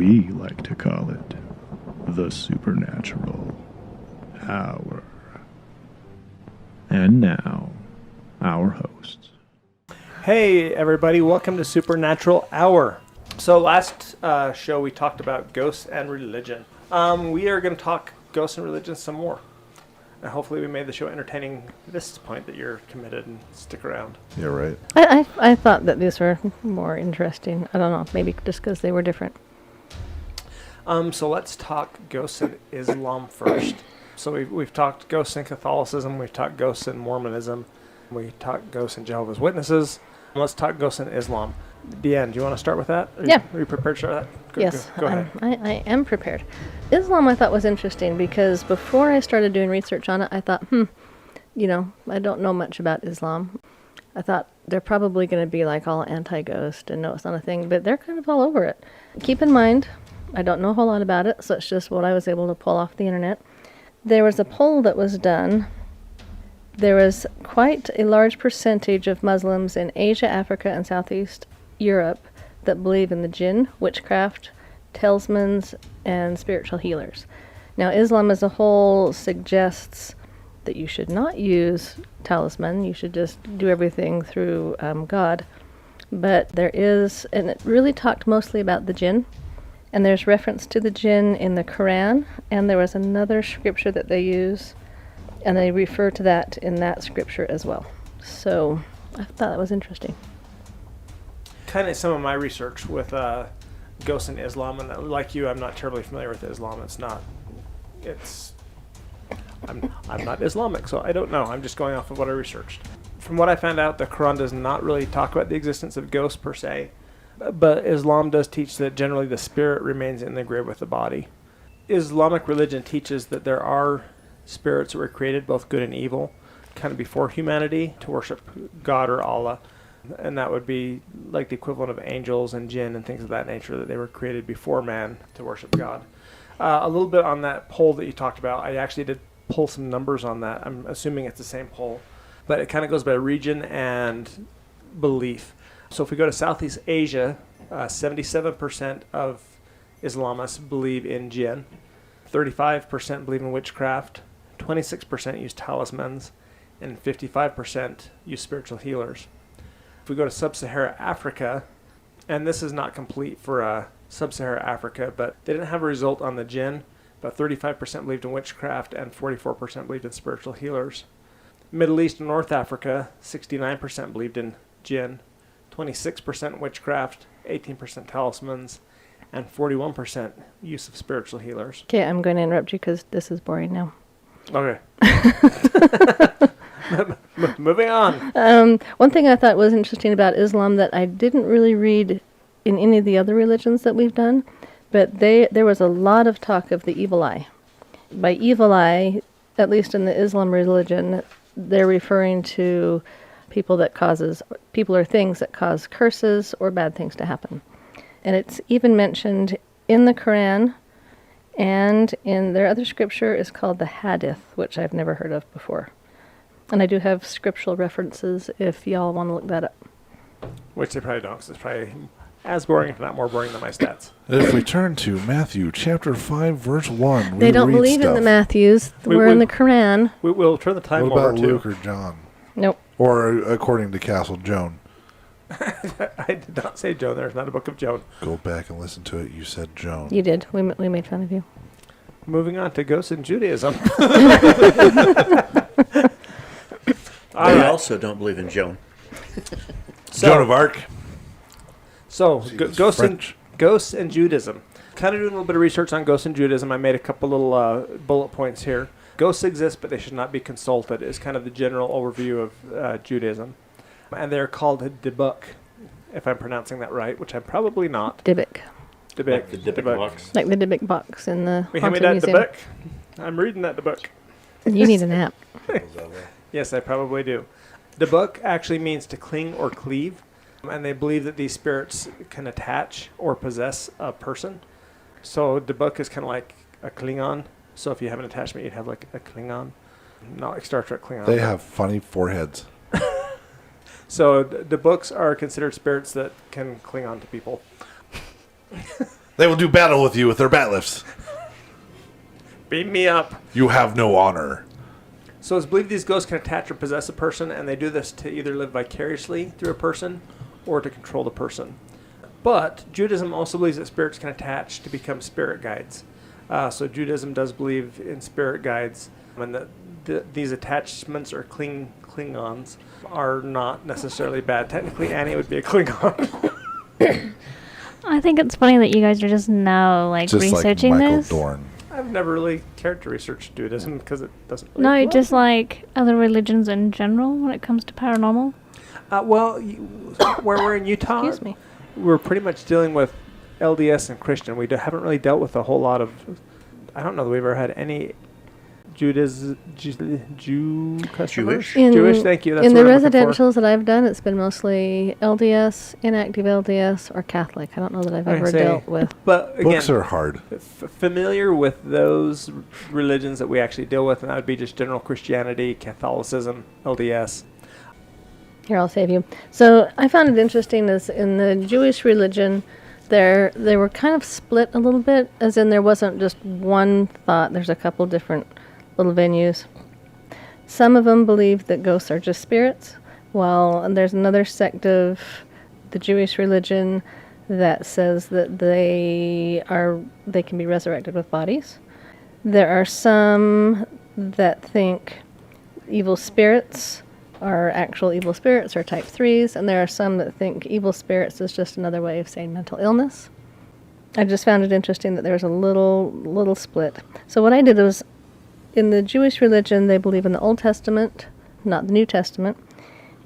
We like to call it the Supernatural Hour. And now, our hosts. Hey everybody, welcome to Supernatural Hour. So last show we talked about ghosts and religion. We are going to talk ghosts and religion some more. And hopefully we made the show entertaining at this point that you're committed and stick around. Yeah, right. I thought that these were more interesting. I don't know, maybe just because they were different. So let's talk ghosts in Islam first. So we've talked ghosts in Catholicism, we've talked ghosts in Mormonism, we talked ghosts in Jehovah's Witnesses. Let's talk ghosts in Islam. Deanne, do you want to start with that? Are you prepared to start that? Yes, go ahead. I am prepared. Islam I thought was interesting because before I started doing research on it, I thought, I don't know much about Islam. I thought they're probably going to be like all anti-ghost and no, it's not a thing, but they're kind of all over it. Keep in mind, I don't know a whole lot about it, so it's just what I was able to pull off the internet. There was a poll that was done. There was quite a large percentage of Muslims in Asia, Africa, and Southeast Europe that believe in the jinn, witchcraft, talismans, and spiritual healers. Now, Islam as a whole suggests that you should not use talisman. You should just do everything through God. But there is, and it really talked mostly about the jinn. And there's reference to the jinn in the Quran, and there was another scripture that they use, and they refer to that in that scripture as well. So I thought that was interesting. Kind of some of my research with ghosts in Islam, and like you, I'm not terribly familiar with Islam. I'm not Islamic, so I don't know. I'm just going off of what I researched. From what I found out, the Quran does not really talk about the existence of ghosts per se. But Islam does teach that generally the spirit remains in the grave with the body. Islamic religion teaches that there are spirits that were created, both good and evil, kind of before humanity, to worship God or Allah. And that would be like the equivalent of angels and jinn and things of that nature, that they were created before man to worship God. A little bit on that poll that you talked about, I actually did pull some numbers on that. I'm assuming it's the same poll. But it kind of goes by region and belief. So if we go to Southeast Asia, 77% of Islamists believe in jinn, 35% believe in witchcraft, 26% use talismans, and 55% use spiritual healers. If we go to Sub-Saharan Africa, and this is not complete for Sub-Saharan Africa, but they didn't have a result on the jinn, but 35% believed in witchcraft and 44% believed in spiritual healers. Middle East and North Africa, 69% believed in jinn, 26% witchcraft, 18% talismans, and 41% use of spiritual healers. Okay, I'm going to interrupt you because this is boring now. Okay. Moving on. One thing I thought was interesting about Islam that I didn't really read in any of the other religions that we've done, but there was a lot of talk of the evil eye. By evil eye, at least in the Islam religion, they're referring to people or things that cause curses or bad things to happen. And it's even mentioned in the Quran, and in their other scripture is called the Hadith, which I've never heard of before. And I do have scriptural references if y'all want to look that up. Which they probably don't, because it's probably as boring, if not more boring, than my stats. If we turn to Matthew chapter 5, verse 1, they don't believe in the Matthews. We're in the Quran. We'll turn the time over to... What about Luke or John? Nope. Or according to Castle Joan. I did not say Joan. There's not a book of Joan. Go back and listen to it. You said Joan. You did. We made fun of you. Moving on to ghosts in Judaism. I also don't believe in Joan. Joan of Arc. So, ghosts and Judaism. Kind of doing a little bit of research on ghosts and Judaism. I made a couple little bullet points here. Ghosts exist, but they should not be consulted, is kind of the general overview of Judaism. And they're called Dybbuk, if I'm pronouncing that right, which I'm probably not. Dybbuk. Like the Dybbuk box. Like the Dybbuk box in the Hand me that Dybbuk. I'm reading that Dybbuk. You need a nap. Yes, I probably do. Dybbuk actually means to cling or cleave, and they believe that these spirits can attach or possess a person. So Dybbuk is kind of like a Klingon. So if you have an attachment, you'd have like a Klingon. Not like Star Trek Klingon. They have funny foreheads. So the books are considered spirits that can cling on to people. They will do battle with you with their bat lifts. Beam me up. You have no honor. So it's believed these ghosts can attach or possess a person, and they do this to either live vicariously through a person or to control the person. But Judaism also believes that spirits can attach to become spirit guides. So Judaism does believe in spirit guides, and that these attachments or Klingons are not necessarily bad. Technically, Annie would be a Klingon. I think it's funny that you guys are just now Just researching like Michael this. Dorn. I've never really cared to research Judaism because it doesn't really No, apply. just like other religions in general when it comes to paranormal. Where we're in Utah, Excuse me. we're pretty much dealing with LDS and Christian. We haven't really dealt with a whole lot of. I don't know that we've ever had any Jew customers. Jewish, thank you. That's in the what I'm looking for. residentials that I've done, it's been mostly LDS, inactive LDS, or Catholic. I don't know that I've I ever say- dealt with. But again, Books are hard. familiar with those religions that we actually deal with, and that would be just general Christianity, Catholicism, LDS. Here, I'll save you. So I found it interesting is in the Jewish religion, they were kind of split a little bit, as in there wasn't just one thought. There's a couple different little venues. Some of them believe that ghosts are just spirits, while there's another sect of the Jewish religion that says that they can be resurrected with bodies. There are some that think evil spirits are actual evil spirits or type 3s, and there are some that think evil spirits is just another way of saying mental illness. I just found it interesting that there was a little split. So what I did was, in the Jewish religion, they believe in the Old Testament, not the New Testament.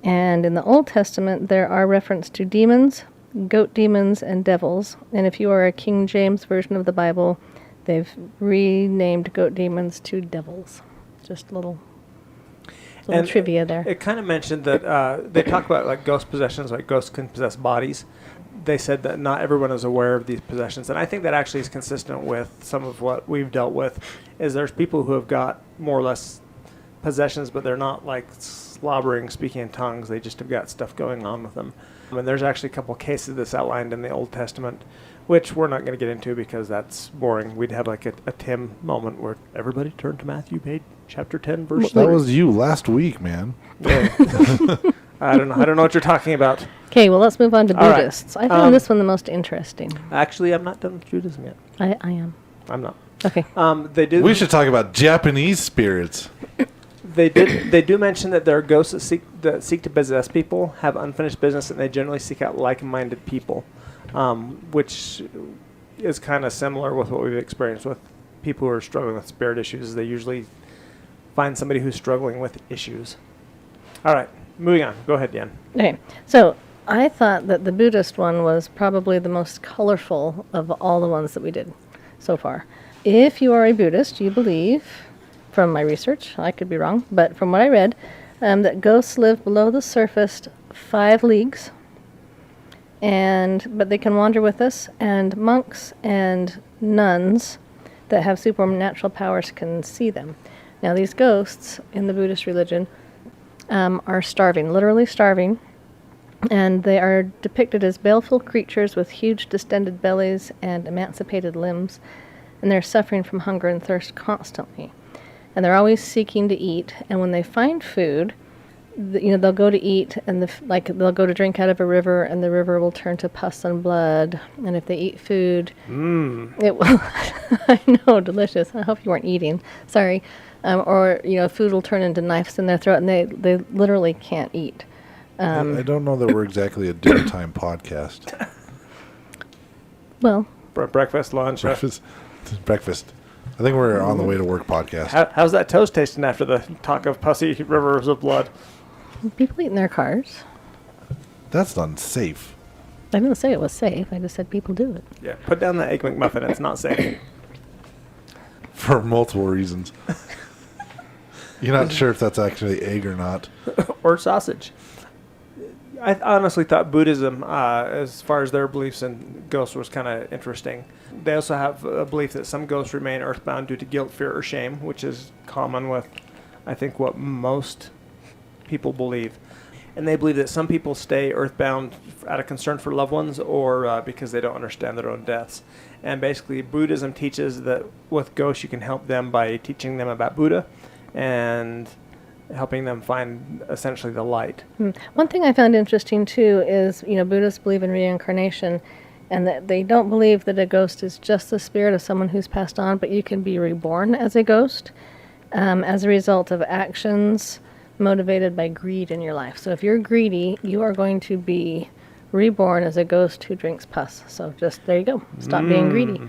And in the Old Testament, there are reference to demons, goat demons, and devils. And if you are a King James version of the Bible, they've renamed goat demons to devils. Just little trivia there. It kind of mentioned that they talk about like ghost possessions, like ghosts can possess bodies. They said that not everyone is aware of these possessions, and I think that actually is consistent with some of what we've dealt with. Is there's people who have got more or less possessions, but they're not like slobbering, speaking in tongues. They just have got stuff going on with them. And there's actually a couple cases that's outlined in the Old Testament, which we're not going to get into because that's boring. We'd have like a Tim moment where everybody turn to Matthew page chapter 10 verse 3. That was you last week, man. Yeah. I don't know what you're talking about. Okay, well, let's move on to All right. Buddhists. I found this one the most interesting. Actually, I'm not done with Judaism yet. I am. I'm not. Okay. They do. We should talk about Japanese spirits. They do mention that there are ghosts that seek to possess people, have unfinished business, and they generally seek out like-minded people, which is kind of similar with what we've experienced with people who are struggling with spirit issues. They usually find somebody who's struggling with issues. All right, moving on. Go ahead, Jan. Okay, so I thought that the Buddhist one was probably the most colorful of all the ones that we did so far. If you are a Buddhist, you believe, from my research, I could be wrong, but from what I read, that ghosts live below the surface 5 leagues, but they can wander with us, and monks and nuns that have supernatural powers can see them. Now, these ghosts in the Buddhist religion are starving, literally starving, and they are depicted as baleful creatures with huge distended bellies and emancipated limbs, and they're suffering from hunger and thirst constantly. And they're always seeking to eat, and when they find food, they'll go to eat, and they'll go to drink out of a river, and the river will turn to pus and blood. And if they eat food, it will. I know, delicious. I hope you weren't eating. Sorry. Or food will turn into knives in their throat, and they literally can't eat. I don't know that we're exactly a dinner time podcast. Well, Breakfast, lunch. Breakfast. I think we're on the way to work podcast. How's that toast tasting after the talk of pussy rivers of blood? people eat in their cars. That's unsafe. I didn't say it was safe. I just said people do it. Yeah, put down the Egg McMuffin. It's not safe. For multiple reasons. You're not sure if that's actually egg or not. Or sausage. I honestly thought Buddhism, as far as their beliefs in ghosts, was kind of interesting. They also have a belief that some ghosts remain earthbound due to guilt, fear, or shame, which is common with, I think, what most people believe. And they believe that some people stay earthbound out of concern for loved ones or because they don't understand their own deaths. And basically, Buddhism teaches that with ghosts, you can help them by teaching them about Buddha and helping them find essentially the light. One thing I found interesting too is, Buddhists believe in reincarnation, and that they don't believe that a ghost is just the spirit of someone who's passed on, but you can be reborn as a ghost as a result of actions motivated by greed in your life. So if you're greedy, you are going to be reborn as a ghost who drinks pus. So just, there you go. Stop being greedy.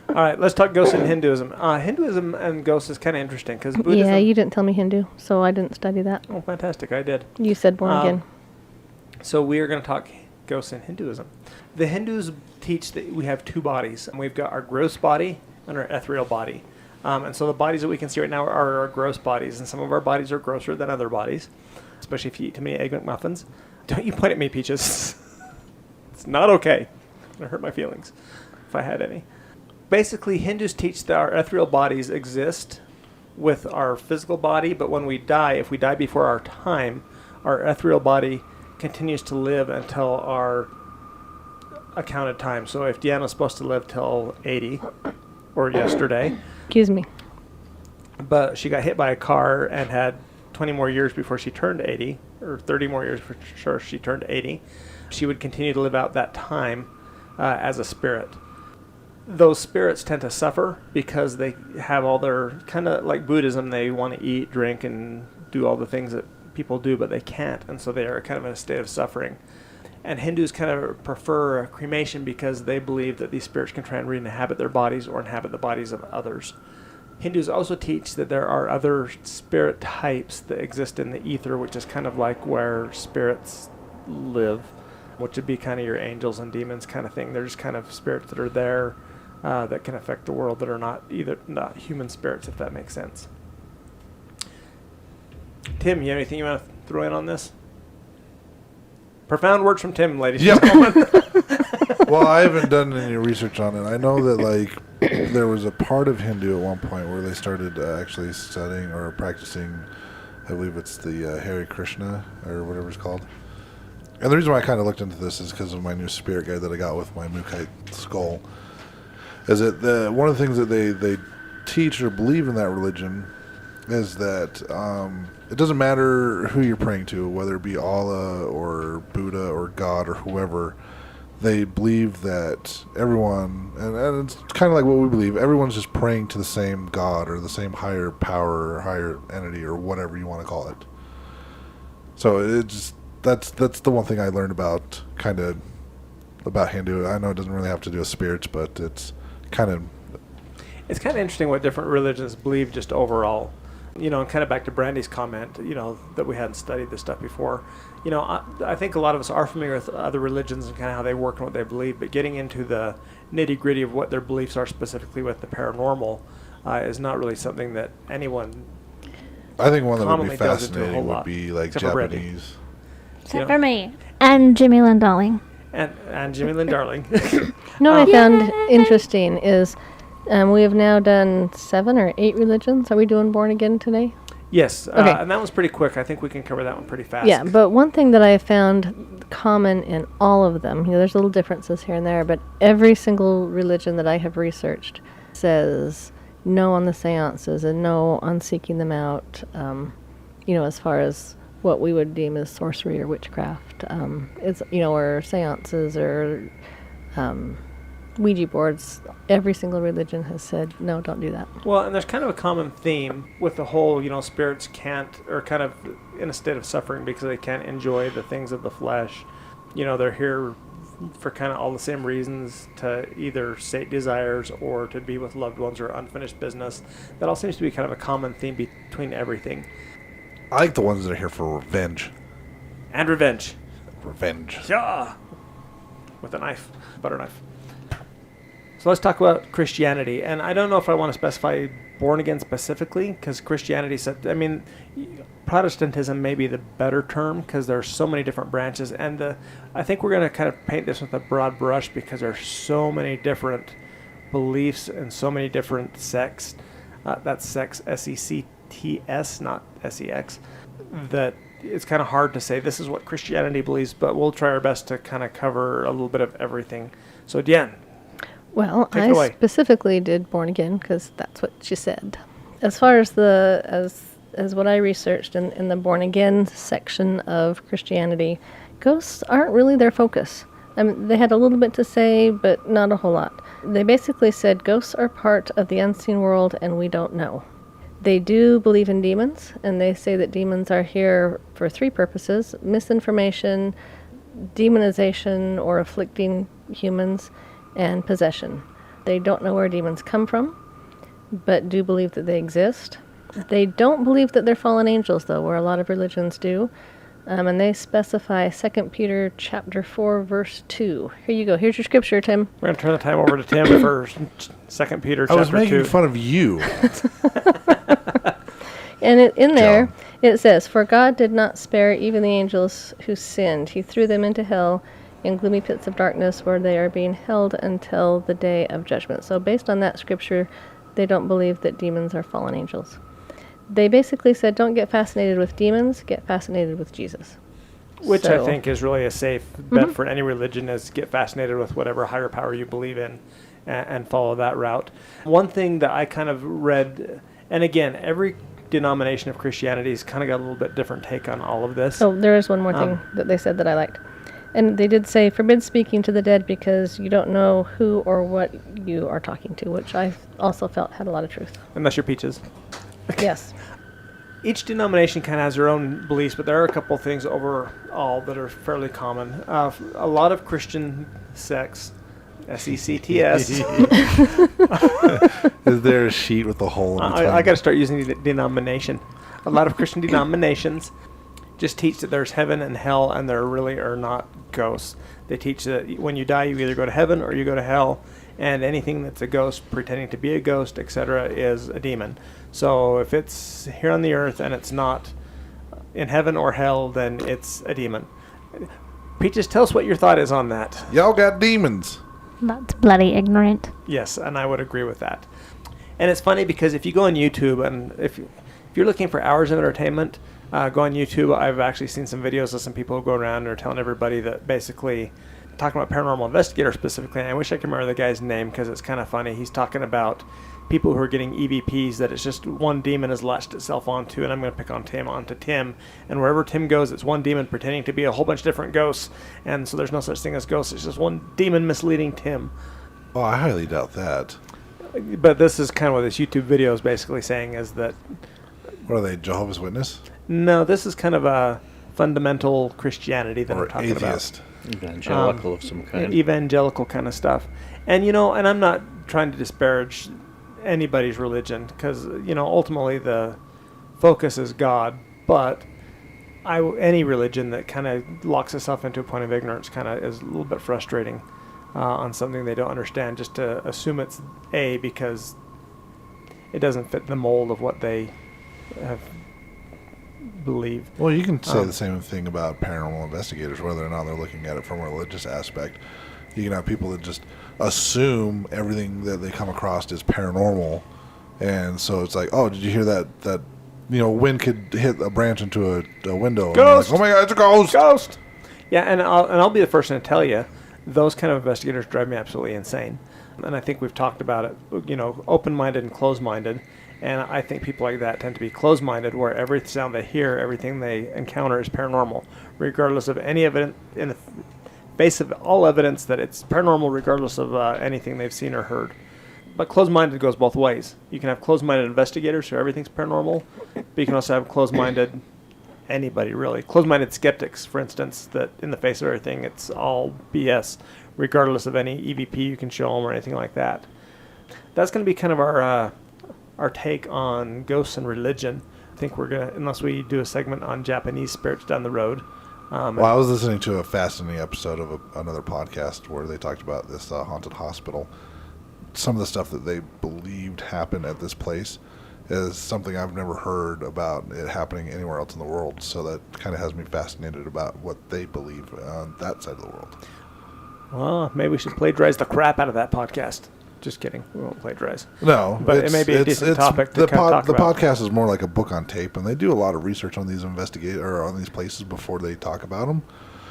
All right, let's talk ghosts in Hinduism. Hinduism and ghosts is kind of interesting because Buddhism... Yeah, you didn't tell me Hindu, so I didn't study that. Oh, fantastic. I did. You said born again. So we are going to talk ghosts in Hinduism. The Hindus teach that we have two bodies, and we've got our gross body and our ethereal body. And so the bodies that we can see right now are our gross bodies, and some of our bodies are grosser than other bodies, especially if you eat too many Egg McMuffins. Don't you point at me, Peaches. It's not okay. It's going to hurt my feelings if I had any. Basically, Hindus teach that our ethereal bodies exist with our physical body, but when we die, if we die before our time, our ethereal body continues to live until our accounted time. So if Deanna's supposed to live till 80, or yesterday, Excuse me. but she got hit by a car and had 20 more years before she turned 80, or 30 more years before she turned 80, she would continue to live out that time as a spirit. Those spirits tend to suffer because they have all their, kind of like Buddhism, they want to eat, drink, and do all the things that people do, but they can't, and so they are kind of in a state of suffering. And Hindus kind of prefer cremation because they believe that these spirits can try and re-inhabit their bodies or inhabit the bodies of others. Hindus also teach that there are other spirit types that exist in the ether, which is kind of like where spirits live, which would be kind of your angels and demons kind of thing. They're just kind of spirits that are there that can affect the world that are not human spirits, if that makes sense. Tim, you have anything you want to throw in on this? Profound words from Tim, ladies and gentlemen. Well, I haven't done any research on it. I know that there was a part of Hindu at one point where they started actually studying or practicing, I believe it's the Hare Krishna or whatever it's called. And the reason why I kind of looked into this is because of my new spirit guide that I got with my Mookaite skull. Is that one of the things that they teach or believe in that religion is that it doesn't matter who you're praying to, whether it be Allah or Buddha or God or whoever. They believe that everyone, and it's kind of like what we believe, everyone's just praying to the same God or the same higher power or higher entity or whatever you want to call it. So that's the one thing I learned about Hindu. I know it doesn't really have to do with spirits, but it's kind of interesting what different religions believe just overall. And kind of back to Brandy's comment, that we hadn't studied this stuff before. I think a lot of us are familiar with other religions and kind of how they work and what they believe, but getting into the nitty-gritty of what their beliefs are specifically with the paranormal is not really something that anyone I think one that would be commonly does into a fascinating whole would lot, be like except for Brandy. Japanese. Except for me. And Jimmy Lynn Darling. And Jimmy Lynn Darling. What I found interesting is we have now done 7 or 8 religions. Are we doing born again today? Yes, Okay. and that was pretty quick. I think we can cover that one pretty fast. Yeah, but one thing that I found common in all of them, there's little differences here and there, but every single religion that I have researched says no on the seances and no on seeking them out, as far as what we would deem as sorcery or witchcraft, or seances or Ouija boards. Every single religion has said, no, don't do that. Well, and there's kind of a common theme with the whole, spirits can't, or kind of in a state of suffering because they can't enjoy the things of the flesh. They're here for kind of all the same reasons, to either sate desires or to be with loved ones or unfinished business. That all seems to be kind of a common theme between everything. I like the ones that are here for revenge. And revenge. Revenge. Yeah! With a knife, butter knife. So let's talk about Christianity. And I don't know if I want to specify born again specifically, because Christianity said, Protestantism may be the better term because there are so many different branches. And I think we're going to kind of paint this with a broad brush because there are so many different beliefs and so many different sects. That's sex, S-E-C-T-S, not S-E-X, that it's kind of hard to say this is what Christianity believes, but we'll try our best to kind of cover a little bit of everything. So, Diane. Well, Take it I away. specifically did Born Again because that's what she said. As far as as what I researched in the Born Again section of Christianity, ghosts aren't really their focus. I mean, they had a little bit to say, but not a whole lot. They basically said ghosts are part of the unseen world and we don't know. They do believe in demons, and they say that demons are here for 3 purposes: misinformation, demonization or afflicting humans, and possession. They don't know where demons come from, but do believe that they exist. They don't believe that they're fallen angels, though, where a lot of religions do. And they specify 2 Peter chapter 4, verse 2. Here you go. Here's your scripture, Tim. We're going to turn the time over to Tim for 2 Peter chapter 2. I was making fun of you. And in there, it says, "For God did not spare even the angels who sinned. He threw them into hell in gloomy pits of darkness where they are being held until the day of judgment." So based on that scripture, they don't believe that demons are fallen angels. They basically said, don't get fascinated with demons, get fascinated with Jesus. Which I So- think is really a safe bet for any religion, is get fascinated with whatever higher power you believe in and follow that route. One thing that I kind of read, and again, every denomination of Christianity has kind of got a little bit different take on all of this. Oh, there is one more thing that they said that I liked. And they did say, forbid speaking to the dead because you don't know who or what you are talking to, which I also felt had a lot of truth. Unless you're Peaches. Yes. Each denomination kind of has their own beliefs, but there are a couple of things overall that are fairly common. A lot of Christian sects, S-E-C-T-S. Is there a sheet with a hole in the I got to start using the denomination. A lot of Christian denominations just teach that there's heaven and hell, and there really are not ghosts. They teach that when you die, you either go to heaven or you go to hell, and anything that's a ghost, pretending to be a ghost, etc., is a demon. So if it's here on the earth and it's not in heaven or hell, then it's a demon. Peaches, tell us what your thought is on that. Y'all got demons. That's bloody ignorant. Yes, and I would agree with that. And it's funny because if you go on YouTube, and if you're looking for hours of entertainment, go on YouTube. I've actually seen some videos of some people who go around and are telling everybody that basically, talking about paranormal investigators specifically, and I wish I could remember the guy's name because it's kind of funny. He's talking about people who are getting EVPs that it's just one demon has latched itself onto, and I'm going to pick on Tim, and wherever Tim goes, it's one demon pretending to be a whole bunch of different ghosts, and so there's no such thing as ghosts. It's just one demon misleading Tim. Oh, I highly doubt that. But this is kind of what this YouTube video is basically saying, is that What are they, Jehovah's Witness? no, this is kind of a fundamental Christianity that Or I'm talking atheist? Evangelical of some kind. evangelical kind of stuff. And and I'm not trying to disparage anybody's religion, because ultimately the focus is God, but any religion that kind of locks itself into a point of ignorance kind of is a little bit frustrating on something they don't understand, just to assume it's because it doesn't fit the mold of what they have believe. Well, you can say the same thing about paranormal investigators, whether or not they're looking at it from a religious aspect. You can have people that just assume everything that they come across is paranormal, and so it's like, oh, did you hear that wind could hit a branch into a window? Ghost! And you're like, oh my God, it's a ghost! Ghost! Yeah, and I'll be the first one to tell you, those kind of investigators drive me absolutely insane. And I think we've talked about it, open-minded and closed-minded. And I think people like that tend to be closed-minded, where every sound they hear, everything they encounter is paranormal, regardless of any evidence, in the face of all evidence that it's paranormal, regardless of anything they've seen or heard. But closed-minded goes both ways. You can have closed-minded investigators who everything's paranormal, but you can also have closed-minded anybody, really. Closed-minded skeptics, for instance, that in the face of everything, it's all BS, regardless of any EVP you can show them or anything like that. That's going to be kind of our take on ghosts and religion. I think we're going to, unless we do a segment on Japanese spirits down the road. Well, I was listening to a fascinating episode of another podcast where they talked about this haunted hospital. Some of the stuff that they believed happened at this place is something I've never heard about it happening anywhere else in the world. So that kind of has me fascinated about what they believe on that side of the world. Well, maybe we should plagiarize the crap out of that podcast. Just kidding. We won't plagiarize. No, But it may be a decent topic to the kind of talk the about. podcast is more like a book on tape, and they do a lot of research on these on these places before they talk about them.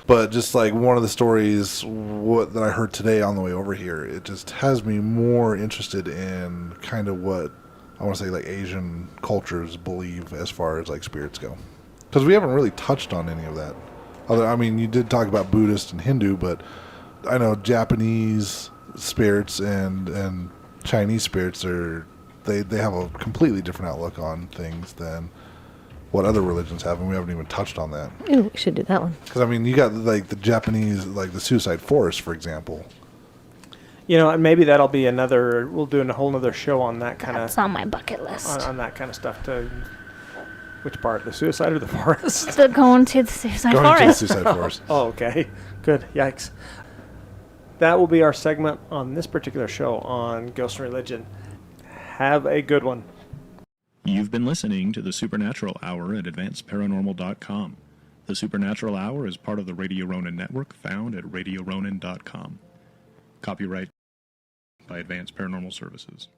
But just like one of the stories that I heard today on the way over here, it just has me more interested in kind of what I want to say like Asian cultures believe as far as like spirits go, because we haven't really touched on any of that. I mean, you did talk about Buddhist and Hindu, but I know Japanese spirits and Chinese spirits they have a completely different outlook on things than what other religions have, and we haven't even touched on that. Ooh, we should do that one. Because I mean, you got like the Japanese, like the suicide forest, for example. You know, and maybe that'll be another. We'll do a whole other show on that kind of That's on my bucket list. on that kind of stuff. To which part, the suicide or the forest? To going to the suicide Going to the forest. suicide forest. Oh, okay, good. Yikes. That will be our segment on this particular show on ghost and religion. Have a good one. You've been listening to the Supernatural Hour at AdvancedParanormal.com. The Supernatural Hour is part of the Radio Ronin network found at RadioRonin.com. Copyright by Advanced Paranormal Services.